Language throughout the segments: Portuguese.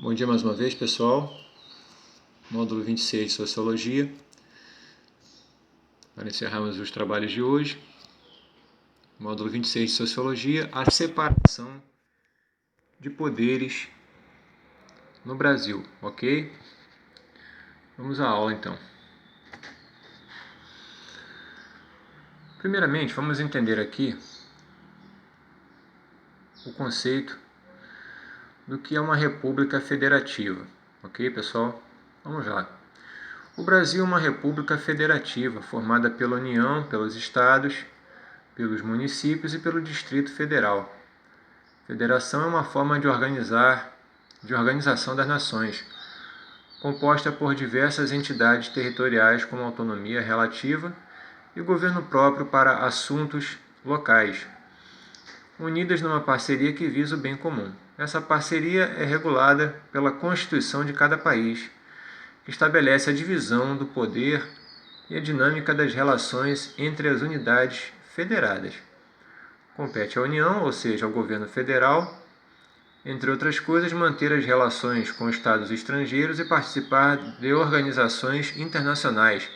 Bom dia mais uma vez, pessoal. Módulo 26 de Sociologia. Para encerrarmos os trabalhos de hoje. Módulo 26 de Sociologia, a separação de poderes no Brasil, ok? Vamos à aula então. Primeiramente, vamos entender aqui o conceito do que é uma república federativa, ok, pessoal? Vamos lá. O Brasil é uma república federativa formada pela União, pelos estados, pelos municípios e pelo Distrito Federal. Federação é uma forma de organização das nações, composta por diversas entidades territoriais com autonomia relativa e governo próprio para assuntos locais, unidas numa parceria que visa o bem comum. Essa parceria é regulada pela Constituição de cada país, que estabelece a divisão do poder e a dinâmica das relações entre as unidades federadas. Compete à União, ou seja, ao governo federal, entre outras coisas, manter as relações com estados estrangeiros e participar de organizações internacionais,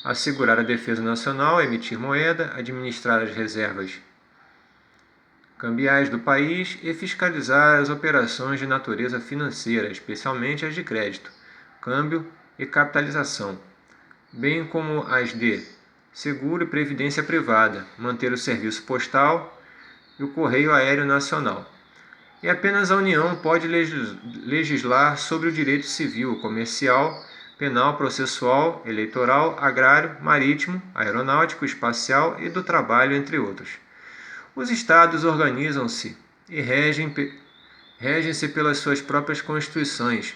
assegurar a defesa nacional, emitir moeda, administrar as reservas cambiais do país e fiscalizar as operações de natureza financeira, especialmente as de crédito, câmbio e capitalização, bem como as de seguro e previdência privada, manter o serviço postal e o correio aéreo nacional. E apenas a União pode legislar sobre o direito civil, comercial, penal, processual, eleitoral, agrário, marítimo, aeronáutico, espacial e do trabalho, entre outros. Os Estados organizam-se e regem-se pelas suas próprias constituições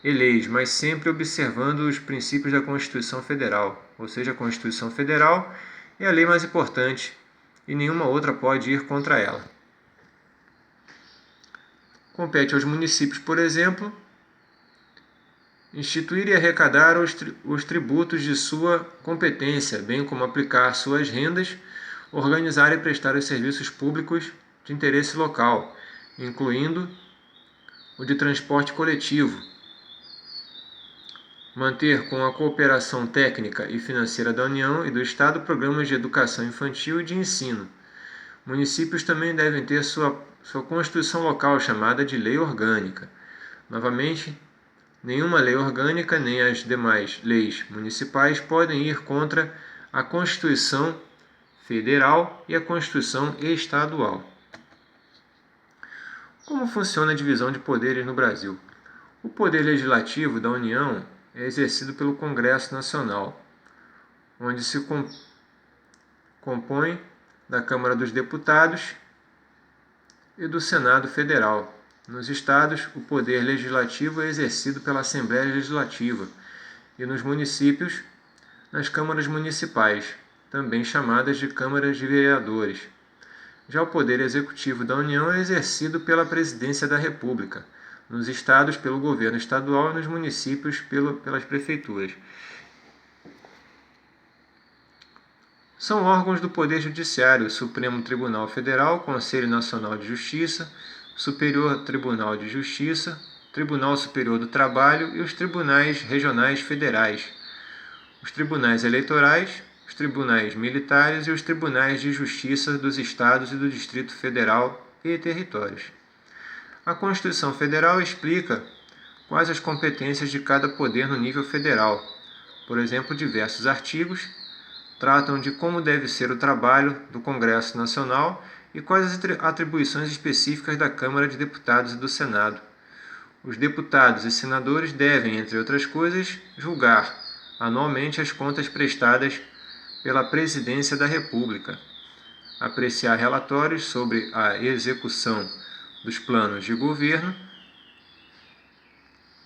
e leis, mas sempre observando os princípios da Constituição Federal, ou seja, a Constituição Federal é a lei mais importante e nenhuma outra pode ir contra ela. Compete aos municípios, por exemplo, instituir e arrecadar os tributos de sua competência, bem como aplicar suas rendas, organizar e prestar os serviços públicos de interesse local, incluindo o de transporte coletivo, manter com a cooperação técnica e financeira da União e do Estado programas de educação infantil e de ensino. Municípios também devem ter sua Constituição local, chamada de Lei Orgânica. Novamente, nenhuma lei orgânica nem as demais leis municipais podem ir contra a Constituição Federal e a Constituição Estadual. Como funciona a divisão de poderes no Brasil? O poder legislativo da União é exercido pelo Congresso Nacional, onde se compõe da Câmara dos Deputados e do Senado Federal. Nos estados, o poder legislativo é exercido pela Assembleia Legislativa e nos municípios, nas câmaras municipais, também chamadas de câmaras de vereadores. Já o poder executivo da União é exercido pela Presidência da República, nos estados pelo governo estadual e nos municípios pelas prefeituras. São órgãos do Poder Judiciário: Supremo Tribunal Federal, Conselho Nacional de Justiça, Superior Tribunal de Justiça, Tribunal Superior do Trabalho e os Tribunais Regionais Federais, os Tribunais Eleitorais, os Tribunais Militares e os Tribunais de Justiça dos Estados e do Distrito Federal e territórios. A Constituição Federal explica quais as competências de cada poder no nível federal. Por exemplo, diversos artigos tratam de como deve ser o trabalho do Congresso Nacional e quais as atribuições específicas da Câmara de Deputados e do Senado. Os deputados e senadores devem, entre outras coisas, julgar anualmente as contas prestadas pela Presidência da República, apreciar relatórios sobre a execução dos planos de governo.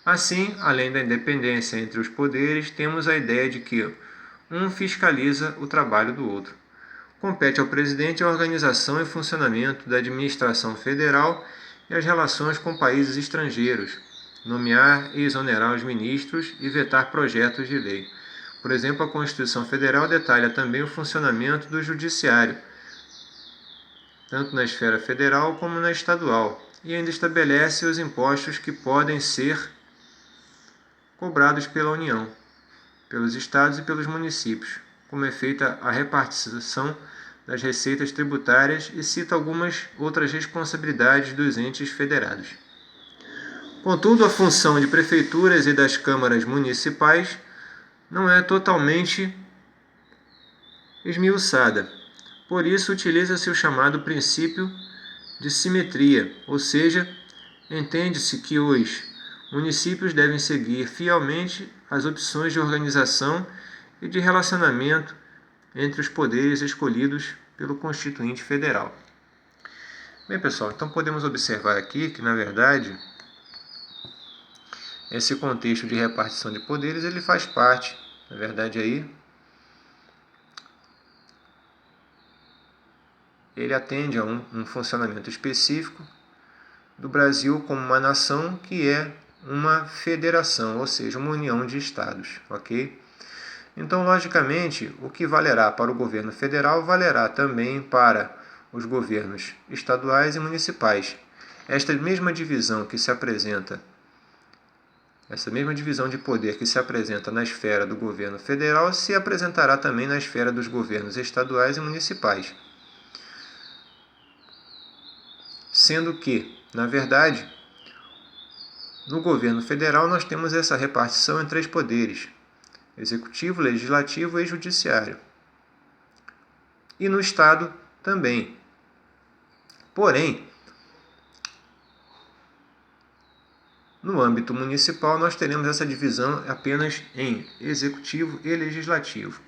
Assim, além da independência entre os poderes, temos a ideia de que um fiscaliza o trabalho do outro. Compete ao presidente a organização e funcionamento da administração federal e as relações com países estrangeiros, nomear e exonerar os ministros e vetar projetos de lei. Por exemplo, a Constituição Federal detalha também o funcionamento do Judiciário, tanto na esfera federal como na estadual, e ainda estabelece os impostos que podem ser cobrados pela União, pelos estados e pelos municípios, como é feita a repartição das receitas tributárias e cita algumas outras responsabilidades dos entes federados. Contudo, a função de prefeituras e das câmaras municipais não é totalmente esmiuçada. Por isso, utiliza-se o chamado princípio de simetria, ou seja, entende-se que os municípios devem seguir fielmente as opções de organização e de relacionamento entre os poderes escolhidos pelo Constituinte Federal. Bem, pessoal, então podemos observar aqui que, na verdade, esse contexto de repartição de poderes ele faz parte, na verdade, aí ele atende a um funcionamento específico do Brasil como uma nação que é uma federação, ou seja, uma união de estados, ok? Então, logicamente, o que valerá para o governo federal valerá também para os governos estaduais e municipais. Esta mesma divisão que se apresenta, essa mesma divisão de poder que se apresenta na esfera do governo federal se apresentará também na esfera dos governos estaduais e municipais. Sendo que, na verdade, no governo federal nós temos essa repartição em 3 poderes: executivo, legislativo e judiciário. E no estado também. Porém, no âmbito municipal nós teremos essa divisão apenas em executivo e legislativo.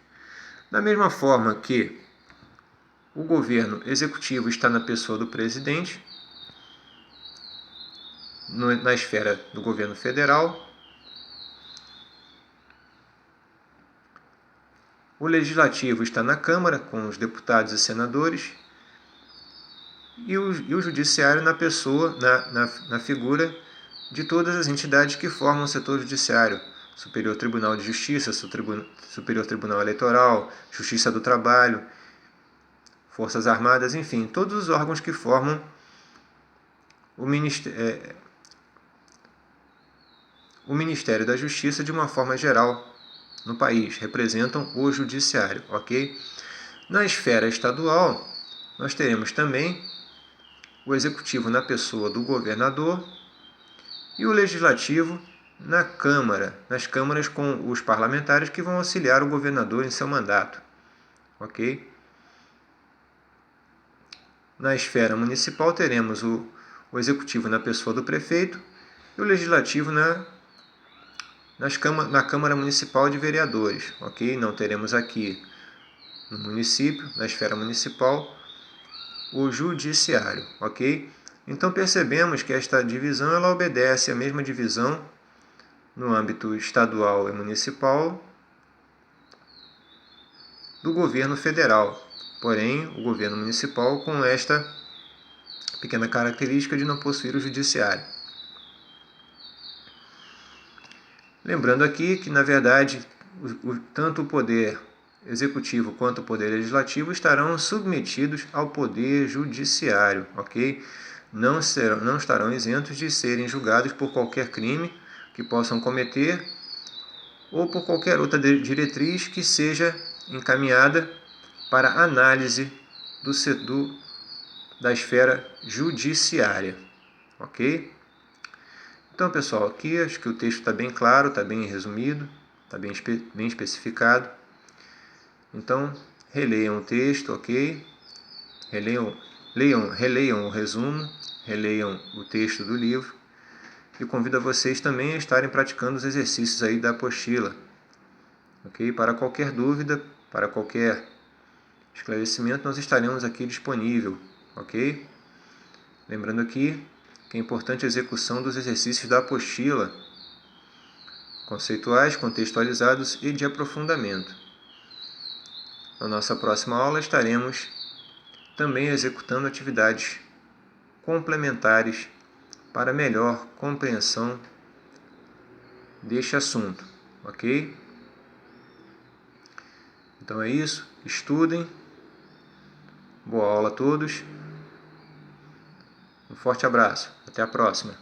Da mesma forma que o governo executivo está na pessoa do presidente, na esfera do governo federal, o legislativo está na Câmara, com os deputados e senadores, e o judiciário na pessoa, na figura de todas as entidades que formam o setor judiciário: Superior Tribunal de Justiça, Superior Tribunal Eleitoral, Justiça do Trabalho, Forças Armadas, enfim, todos os órgãos que formam o Ministério da Justiça de uma forma geral no país, representam o judiciário, ok? Na esfera estadual, nós teremos também o executivo na pessoa do governador e o legislativo na Câmara, nas câmaras com os parlamentares que vão auxiliar o governador em seu mandato, ok? Na esfera municipal teremos o executivo na pessoa do prefeito e o legislativo na Câmara Municipal de Vereadores, ok? Não teremos aqui no município, na esfera municipal, o judiciário, ok? Então percebemos que esta divisão ela obedece à mesma divisão no âmbito estadual e municipal do governo federal, porém o governo municipal com esta pequena característica de não possuir o judiciário. Lembrando aqui que, na verdade, tanto o poder executivo quanto o poder legislativo estarão submetidos ao poder judiciário, ok? Não estarão isentos de serem julgados por qualquer crime que possam cometer ou por qualquer outra diretriz que seja encaminhada para análise da esfera judiciária, ok? Então, pessoal, aqui acho que o texto está bem claro, está bem resumido, está bem especificado. Então, releiam o texto, ok? Releiam o resumo, releiam o texto do livro e convido a vocês também a estarem praticando os exercícios aí da apostila, ok? Para qualquer dúvida, para qualquer esclarecimento, nós estaremos aqui disponível, ok? Lembrando aqui que é importante a execução dos exercícios da apostila, conceituais, contextualizados e de aprofundamento. Na nossa próxima aula estaremos também executando atividades complementares para melhor compreensão deste assunto, ok? Então é isso, estudem, boa aula a todos, um forte abraço. Até a próxima.